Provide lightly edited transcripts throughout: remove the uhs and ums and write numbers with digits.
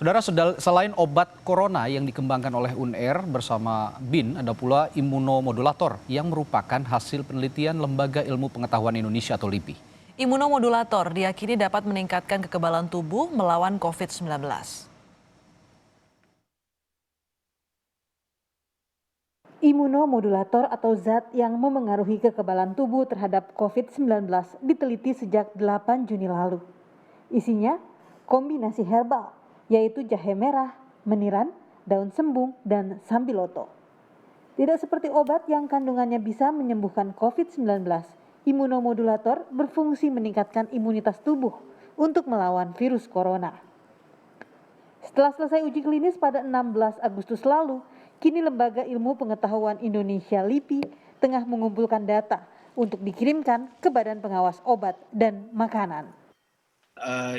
Saudara, selain obat corona yang dikembangkan oleh UNER bersama BIN, ada pula imunomodulator yang merupakan hasil penelitian Lembaga Ilmu Pengetahuan Indonesia atau LIPI. Imunomodulator diyakini dapat meningkatkan kekebalan tubuh melawan COVID-19. Imunomodulator atau zat yang memengaruhi kekebalan tubuh terhadap COVID-19 diteliti sejak 8 Juni lalu. Isinya kombinasi herbal, yaitu jahe merah, meniran, daun sembung, dan sambiloto. Tidak seperti obat yang kandungannya bisa menyembuhkan COVID-19, imunomodulator berfungsi meningkatkan imunitas tubuh untuk melawan virus corona. Setelah selesai uji klinis pada 16 Agustus lalu, kini Lembaga Ilmu Pengetahuan Indonesia LIPI tengah mengumpulkan data untuk dikirimkan ke Badan Pengawas Obat dan Makanan.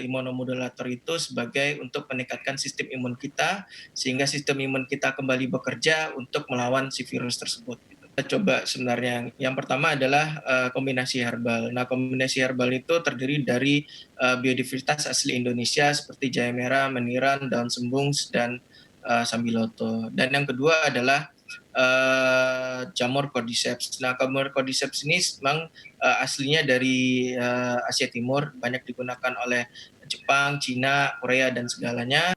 Imunomodulator itu sebagai untuk meningkatkan sistem imun kita sehingga sistem imun kita kembali bekerja untuk melawan si virus tersebut. Kita coba sebenarnya yang pertama adalah kombinasi herbal. Nah, kombinasi herbal itu terdiri dari biodiversitas asli Indonesia seperti jahe merah, meniran, daun sembung, dan sambiloto. Dan yang kedua adalah jamur cordyceps. Nah, jamur cordyceps ini memang aslinya dari Asia Timur, banyak digunakan oleh Jepang, Cina, Korea, dan segalanya.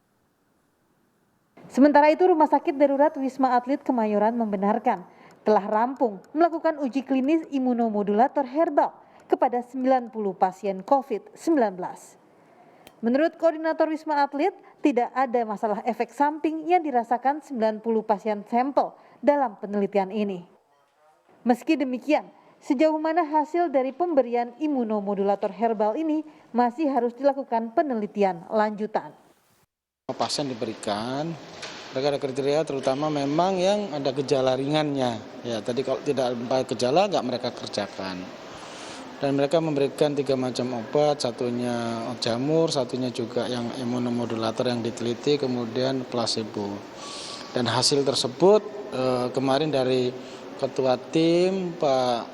Sementara itu, Rumah Sakit Darurat Wisma Atlet Kemayoran membenarkan telah rampung melakukan uji klinis imunomodulator herbal kepada 90 pasien COVID-19. Menurut Koordinator Wisma Atlet, tidak ada masalah efek samping yang dirasakan 90 pasien sampel dalam penelitian ini. Meski demikian, sejauh mana hasil dari pemberian imunomodulator herbal ini masih harus dilakukan penelitian lanjutan. Pasien diberikan, mereka ada kriteria terutama memang yang ada gejala ringannya. Ya, tadi kalau tidak ada gejala nggak mereka kerjakan. Dan mereka memberikan 3 macam obat, satunya jamur, satunya juga yang imunomodulator yang diteliti, kemudian placebo. Dan hasil tersebut kemarin dari Ketua Tim Pak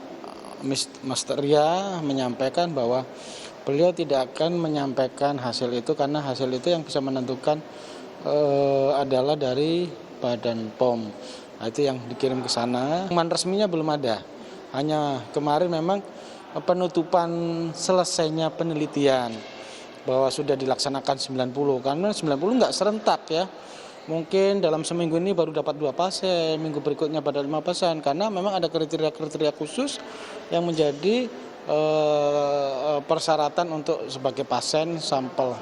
Master Ria menyampaikan bahwa beliau tidak akan menyampaikan hasil itu karena hasil itu yang bisa menentukan adalah dari Badan POM. Nah, itu yang dikirim ke sana. Pengumuman resminya belum ada. Hanya kemarin memang penutupan selesainya penelitian bahwa sudah dilaksanakan 90 karena 90 nggak serentak ya. Mungkin dalam seminggu ini baru dapat 2 pasien, minggu berikutnya pada 5 pasien karena memang ada kriteria-kriteria khusus yang menjadi persyaratan untuk sebagai pasien sampel.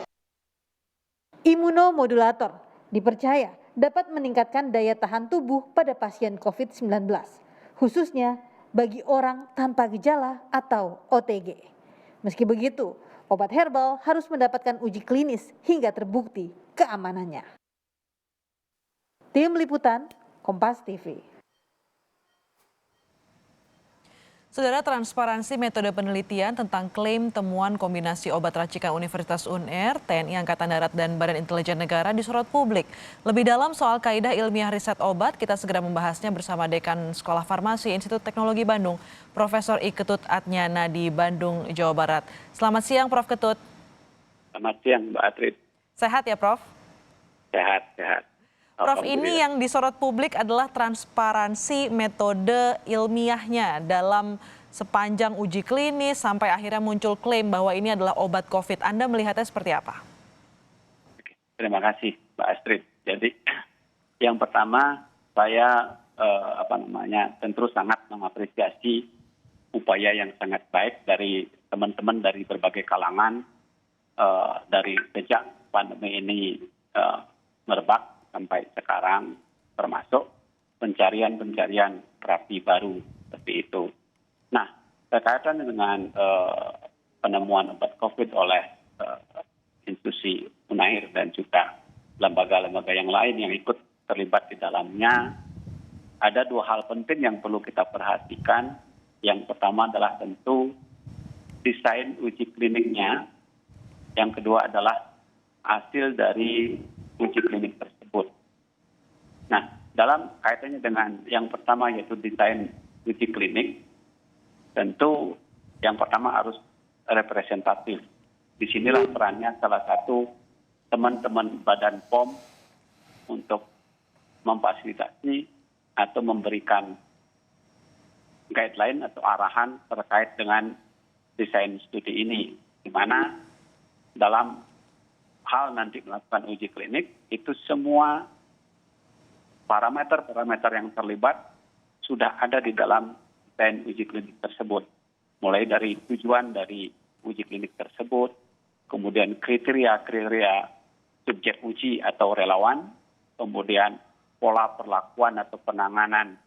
Imunomodulator dipercaya dapat meningkatkan daya tahan tubuh pada pasien COVID-19, khususnya bagi orang tanpa gejala atau OTG. Meski begitu, obat herbal harus mendapatkan uji klinis hingga terbukti keamanannya. Tim Liputan, Kompas TV. Saudara, transparansi metode penelitian tentang klaim temuan kombinasi obat racikan Universitas UNER, TNI Angkatan Darat dan Badan Intelijen Negara disorot publik. Lebih dalam soal kaidah ilmiah riset obat, kita segera membahasnya bersama Dekan Sekolah Farmasi Institut Teknologi Bandung, Profesor I. Ketut Atnyana di Bandung, Jawa Barat. Selamat siang, Prof. Ketut. Selamat siang, Mbak Atrit. Sehat ya, Prof? Sehat, sehat. Prof, ini yang disorot publik adalah transparansi metode ilmiahnya dalam sepanjang uji klinis sampai akhirnya muncul klaim bahwa ini adalah obat COVID. Anda melihatnya seperti apa? Terima kasih, Mbak Astrid. Jadi yang pertama saya tentu sangat mengapresiasi upaya yang sangat baik dari teman-teman dari berbagai kalangan dari sejak pandemi ini merebak sampai sekarang, termasuk pencarian terapi baru seperti itu. Nah, berkaitan dengan penemuan obat COVID oleh institusi UNAIR dan juga lembaga-lembaga yang lain yang ikut terlibat di dalamnya, ada 2 hal penting yang perlu kita perhatikan. Yang pertama adalah tentu desain uji kliniknya. Yang kedua adalah hasil dari uji klinik tersebut. Nah, dalam kaitannya dengan yang pertama yaitu desain uji klinik, tentu yang pertama harus representatif. Disinilah perannya salah satu teman-teman Badan POM untuk memfasilitasi atau memberikan guideline atau arahan terkait dengan desain studi ini, di mana dalam hal nanti melakukan uji klinik itu semua parameter-parameter yang terlibat sudah ada di dalam desain uji klinik tersebut. Mulai dari tujuan dari uji klinik tersebut, kemudian kriteria-kriteria subjek uji atau relawan, kemudian pola perlakuan atau penanganannya,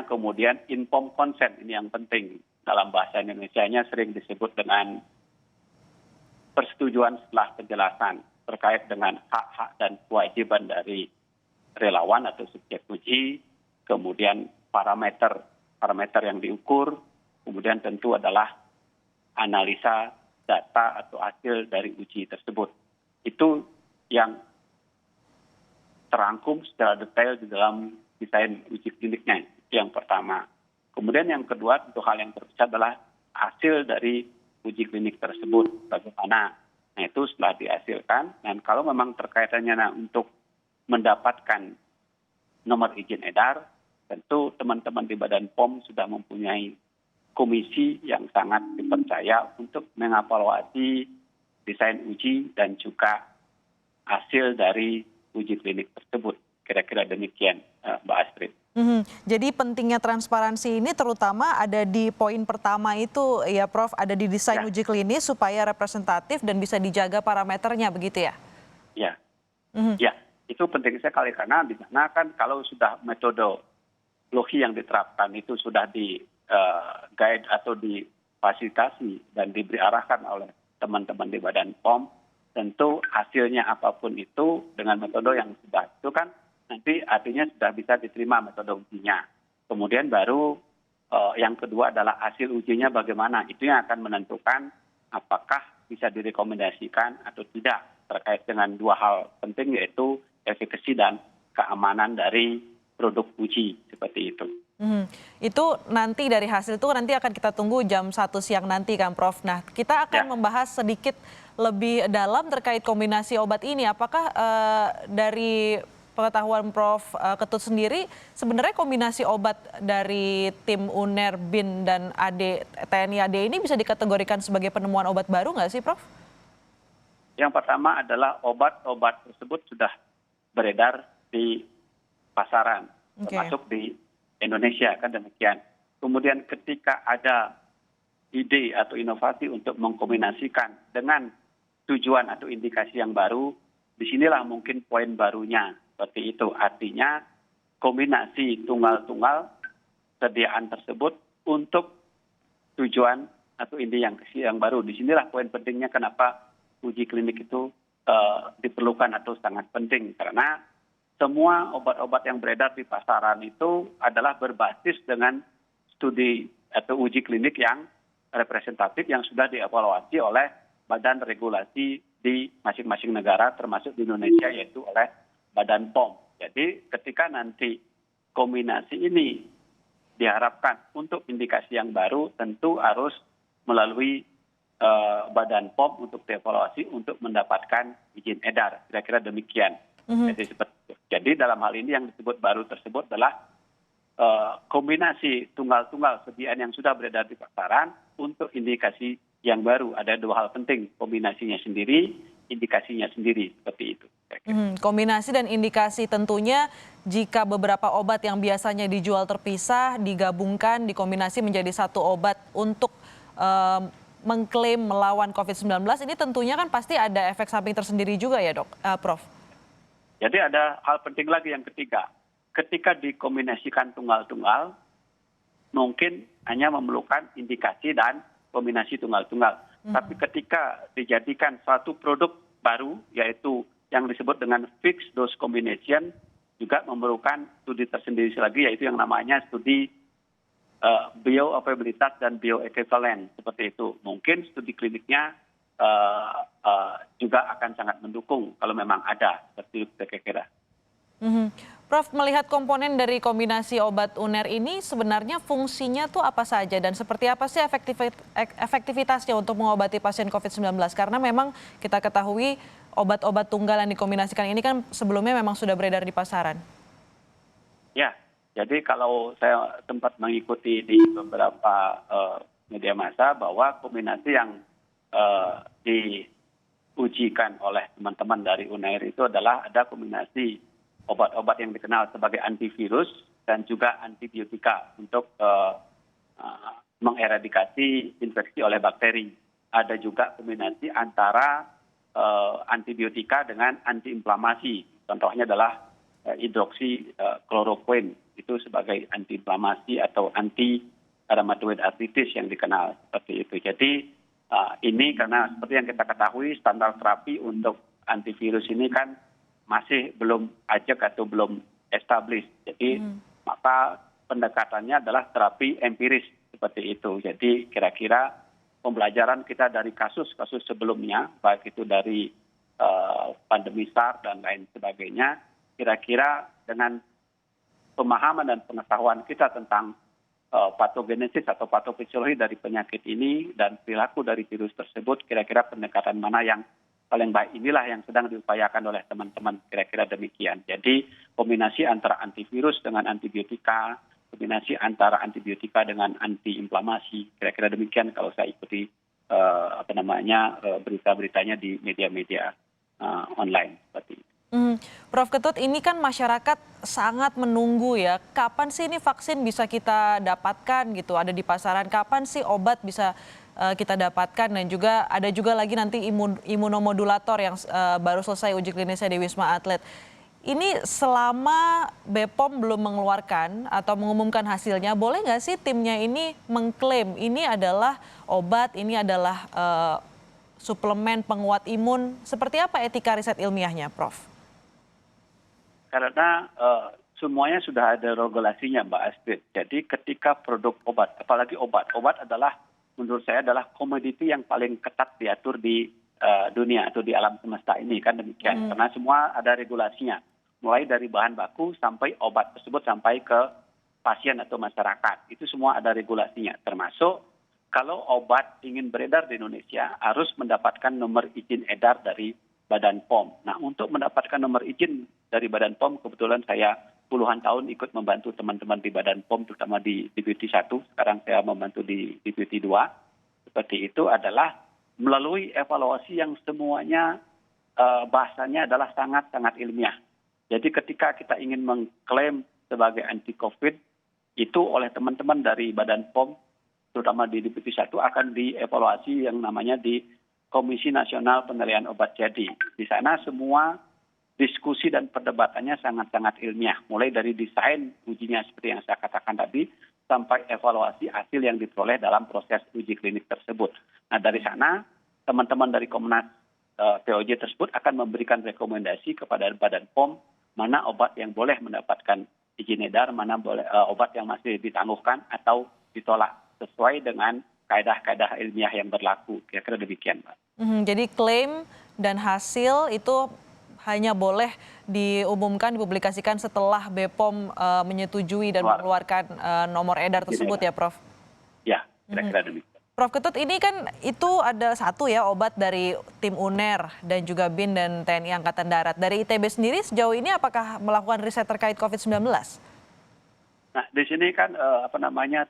kemudian informed consent, ini yang penting. Dalam bahasa Indonesianya sering disebut dengan persetujuan setelah penjelasan terkait dengan hak-hak dan kewajiban dari relawan atau subjek uji, kemudian parameter yang diukur, kemudian tentu adalah analisa data atau hasil dari uji tersebut. Itu yang terangkum secara detail di dalam desain uji kliniknya, itu yang pertama. Kemudian yang kedua, tentu hal yang terbesar adalah hasil dari uji klinik tersebut, bagaimana. Nah itu setelah dihasilkan, dan kalau memang terkaitannya untuk mendapatkan nomor izin edar, tentu teman-teman di Badan POM sudah mempunyai komisi yang sangat dipercaya untuk mengevaluasi desain uji dan juga hasil dari uji klinik tersebut. Kira-kira demikian, Mbak Astrid. Jadi pentingnya transparansi ini terutama ada di poin pertama itu ya Prof, ada di desain Ya. uji klinis supaya representatif dan bisa dijaga parameternya begitu ya? Ya, ya, itu penting sekali karena di mana kan kalau sudah metodologi yang diterapkan itu sudah di guide atau difasilitasi dan diberi arahkan oleh teman-teman di Badan POM, tentu hasilnya apapun itu dengan metode yang sudah itu kan nanti artinya sudah bisa diterima metode ujinya. Kemudian baru yang kedua adalah hasil ujinya bagaimana. Itu yang akan menentukan apakah bisa direkomendasikan atau tidak terkait dengan dua hal penting yaitu efikasi dan keamanan dari produk uji seperti itu. Itu nanti dari hasil itu nanti akan kita tunggu jam 1 siang nanti kan Prof. Nah kita akan membahas sedikit lebih dalam terkait kombinasi obat ini. Apakah dari pengetahuan Prof. Ketut sendiri sebenarnya kombinasi obat dari tim UNER, BIN dan TNI AD ini bisa dikategorikan sebagai penemuan obat baru nggak sih Prof? Yang pertama adalah obat-obat tersebut sudah beredar di pasaran, termasuk di Indonesia kan demikian. Kemudian ketika ada ide atau inovasi untuk mengkombinasikan dengan tujuan atau indikasi yang baru, disinilah mungkin poin barunya seperti itu. Artinya kombinasi tunggal-tunggal sediaan tersebut untuk tujuan atau indikasi yang baru. Disinilah poin pentingnya kenapa uji klinik itu diperlukan atau sangat penting karena semua obat-obat yang beredar di pasaran itu adalah berbasis dengan studi atau uji klinik yang representatif yang sudah dievaluasi oleh badan regulasi di masing-masing negara termasuk di Indonesia yaitu oleh Badan POM. Jadi ketika nanti kombinasi ini diharapkan untuk indikasi yang baru tentu harus melalui Badan POM untuk dievaluasi untuk mendapatkan izin edar. Kira-kira demikian. Jadi dalam hal ini yang disebut baru tersebut adalah kombinasi tunggal-tunggal sediaan yang sudah beredar di pasaran untuk indikasi yang baru. Ada dua hal penting, kombinasinya sendiri, indikasinya sendiri, seperti itu. Kombinasi dan indikasi tentunya jika beberapa obat yang biasanya dijual terpisah digabungkan, dikombinasi menjadi satu obat untuk mengklaim melawan COVID-19, ini tentunya kan pasti ada efek samping tersendiri juga ya Prof? Jadi ada hal penting lagi yang ketiga. Ketika dikombinasikan tunggal-tunggal, mungkin hanya memerlukan indikasi dan kombinasi tunggal-tunggal. Tapi ketika dijadikan suatu produk baru, yaitu yang disebut dengan fixed dose combination, juga memerlukan studi tersendiri lagi, yaitu yang namanya studi bioavailabilitas dan bioequivalent, seperti itu. Mungkin studi kliniknya juga akan sangat mendukung kalau memang ada, seperti itu kira-kira. Prof, Prof, melihat komponen dari kombinasi obat UNER ini sebenarnya fungsinya tuh apa saja dan seperti apa sih efektivitasnya untuk mengobati pasien COVID-19? Karena memang kita ketahui obat-obat tunggal yang dikombinasikan ini kan sebelumnya memang sudah beredar di pasaran. Ya, jadi kalau saya sempat mengikuti di beberapa media massa bahwa kombinasi yang diujikan oleh teman-teman dari UNER itu adalah ada kombinasi obat-obat yang dikenal sebagai antivirus dan juga antibiotika untuk mengeradikasi infeksi oleh bakteri. Ada juga kombinasi antara antibiotika dengan antiinflamasi. Contohnya adalah hidroksikloroquine itu sebagai antiinflamasi atau anti rheumatoid arthritis yang dikenal seperti itu. Jadi ini karena seperti yang kita ketahui standar terapi untuk antivirus ini kan masih belum ajak atau belum established. Jadi maka pendekatannya adalah terapi empiris seperti itu. Jadi kira-kira pembelajaran kita dari kasus-kasus sebelumnya, baik itu dari pandemi SARS dan lain sebagainya, kira-kira dengan pemahaman dan pengetahuan kita tentang patogenesis atau patofisiologi dari penyakit ini dan perilaku dari virus tersebut, kira-kira pendekatan mana yang paling baik inilah yang sedang diupayakan oleh teman-teman, kira-kira demikian. Jadi kombinasi antara antivirus dengan antibiotika, kombinasi antara antibiotika dengan antiinflamasi, kira-kira demikian kalau saya ikuti berita-beritanya di media-media online seperti itu. Prof Ketut, ini kan masyarakat sangat menunggu ya, kapan sih ini vaksin bisa kita dapatkan gitu, ada di pasaran, kapan sih obat bisa kita dapatkan, dan juga ada juga lagi nanti imunomodulator yang baru selesai uji klinisnya di Wisma Atlet. Ini selama BPOM belum mengeluarkan atau mengumumkan hasilnya, boleh nggak sih timnya ini mengklaim ini adalah obat, ini adalah suplemen penguat imun? Seperti apa etika riset ilmiahnya, Prof? Karena semuanya sudah ada regulasinya, Mbak Astrid. Jadi ketika produk obat, apalagi obat adalah menurut saya adalah komoditi yang paling ketat diatur di dunia atau di alam semesta ini, kan demikian. Karena semua ada regulasinya, mulai dari bahan baku sampai obat tersebut sampai ke pasien atau masyarakat. Itu semua ada regulasinya, termasuk kalau obat ingin beredar di Indonesia harus mendapatkan nomor izin edar dari Badan POM. Nah, untuk mendapatkan nomor izin dari Badan POM, kebetulan saya puluhan tahun ikut membantu teman-teman di Badan POM, terutama di Deputi 1, sekarang saya membantu di Deputi 2. Seperti itu adalah melalui evaluasi yang semuanya bahasanya adalah sangat-sangat ilmiah. Jadi ketika kita ingin mengklaim sebagai anti-COVID, itu oleh teman-teman dari Badan POM, terutama di Deputi 1, akan dievaluasi yang namanya di Komisi Nasional Penilaian Obat Jadi. Di sana semua diskusi dan perdebatannya sangat-sangat ilmiah. Mulai dari desain ujinya seperti yang saya katakan tadi, sampai evaluasi hasil yang diperoleh dalam proses uji klinik tersebut. Nah, dari sana teman-teman dari Komnas POJ tersebut akan memberikan rekomendasi kepada Badan POM mana obat yang boleh mendapatkan izin edar, mana boleh obat yang masih ditangguhkan atau ditolak sesuai dengan kaedah-kaedah ilmiah yang berlaku. Kira-kira demikian, Pak. Jadi klaim dan hasil itu hanya boleh diumumkan, dipublikasikan setelah BPOM menyetujui dan mengeluarkan nomor edar tersebut ya, Prof? Ya, kira-kira demikian. Prof Ketut, ini kan itu ada satu ya obat dari tim UNER dan juga BIN dan TNI Angkatan Darat. Dari ITB sendiri sejauh ini apakah melakukan riset terkait COVID-19? Nah, di sini kan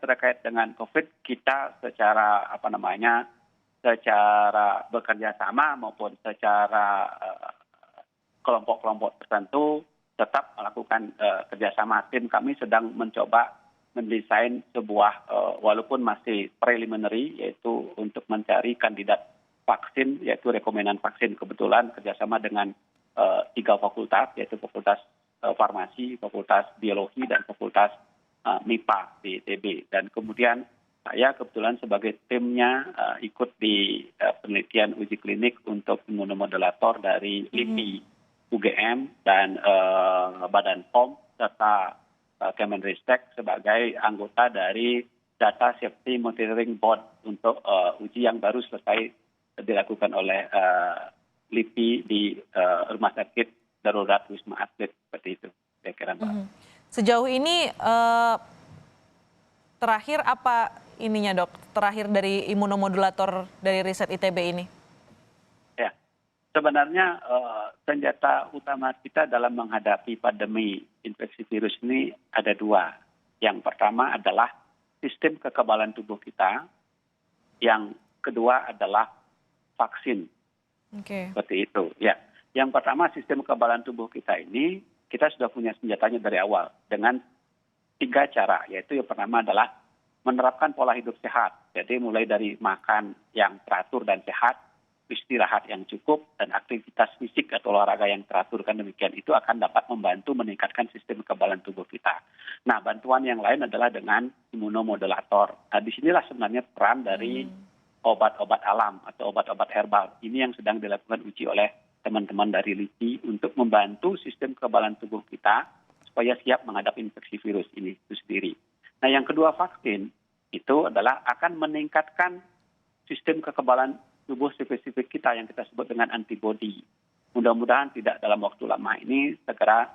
terkait dengan COVID, kita secara secara bekerja sama maupun secara kelompok-kelompok tertentu tetap melakukan kerjasama. Tim kami sedang mencoba mendesain sebuah walaupun masih preliminary, yaitu untuk mencari kandidat vaksin, yaitu rekomendan vaksin. Kebetulan kerjasama dengan 3 fakultas, yaitu Fakultas Farmasi, Fakultas Biologi, dan Fakultas MIPA di ITB. Dan kemudian saya kebetulan sebagai timnya ikut di penelitian uji klinik untuk imunomodulator dari LIPI, UGM, dan Badan POM, serta Kemenristek sebagai anggota dari Data Safety Monitoring Board untuk uji yang baru selesai dilakukan oleh LIPI di Rumah Sakit Darurat Wisma Atlet, seperti itu. Saya kira, Pak. Sejauh ini terakhir apa ininya dok? Terakhir dari imunomodulator dari riset ITB ini? Ya, sebenarnya senjata utama kita dalam menghadapi pandemi infeksi virus ini ada dua. Yang pertama adalah sistem kekebalan tubuh kita. Yang kedua adalah vaksin. Seperti itu. Ya, yang pertama sistem kekebalan tubuh kita ini kita sudah punya senjatanya dari awal dengan 3 cara, yaitu yang pertama adalah menerapkan pola hidup sehat. Jadi mulai dari makan yang teratur dan sehat, istirahat yang cukup, dan aktivitas fisik atau olahraga yang teratur, kan demikian itu akan dapat membantu meningkatkan sistem kekebalan tubuh kita. Nah, bantuan yang lain adalah dengan imunomodulator. Nah, disinilah sebenarnya peran dari obat-obat alam atau obat-obat herbal. Ini yang sedang dilakukan uji oleh teman-teman dari LIPI untuk membantu sistem kekebalan tubuh kita supaya siap menghadapi infeksi virus ini itu sendiri. Nah, yang kedua vaksin itu adalah akan meningkatkan sistem kekebalan tubuh spesifik kita yang kita sebut dengan antibodi. Mudah-mudahan tidak dalam waktu lama ini segera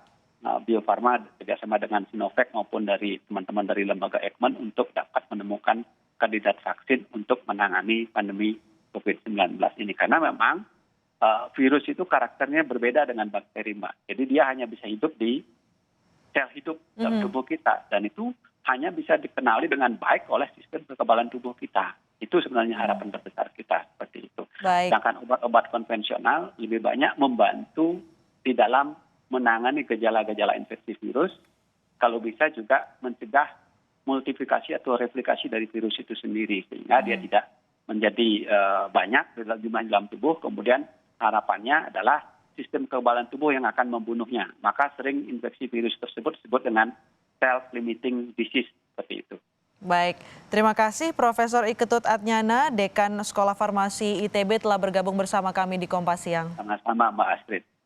Bio Farma bekerjasama dengan Sinovac maupun dari teman-teman dari lembaga Eijkman untuk dapat menemukan kandidat vaksin untuk menangani pandemi COVID-19 ini. Karena memang virus itu karakternya berbeda dengan bakteri, Mbak. Jadi dia hanya bisa hidup di sel hidup dalam tubuh kita. Dan itu hanya bisa dikenali dengan baik oleh sistem kekebalan tubuh kita. Itu sebenarnya harapan terbesar kita, seperti itu. Sedangkan obat-obat konvensional lebih banyak membantu di dalam menangani gejala-gejala infeksi virus. Kalau bisa juga mencegah multiplikasi atau replikasi dari virus itu sendiri. Sehingga dia tidak menjadi banyak jumlah dalam tubuh. Kemudian harapannya adalah sistem kekebalan tubuh yang akan membunuhnya. Maka sering infeksi virus tersebut disebut dengan self-limiting disease, seperti itu. Baik, terima kasih Profesor Iketut Adnyana, Dekan Sekolah Farmasi ITB telah bergabung bersama kami di Kompas Siang. Sama-sama Mbak Astrid.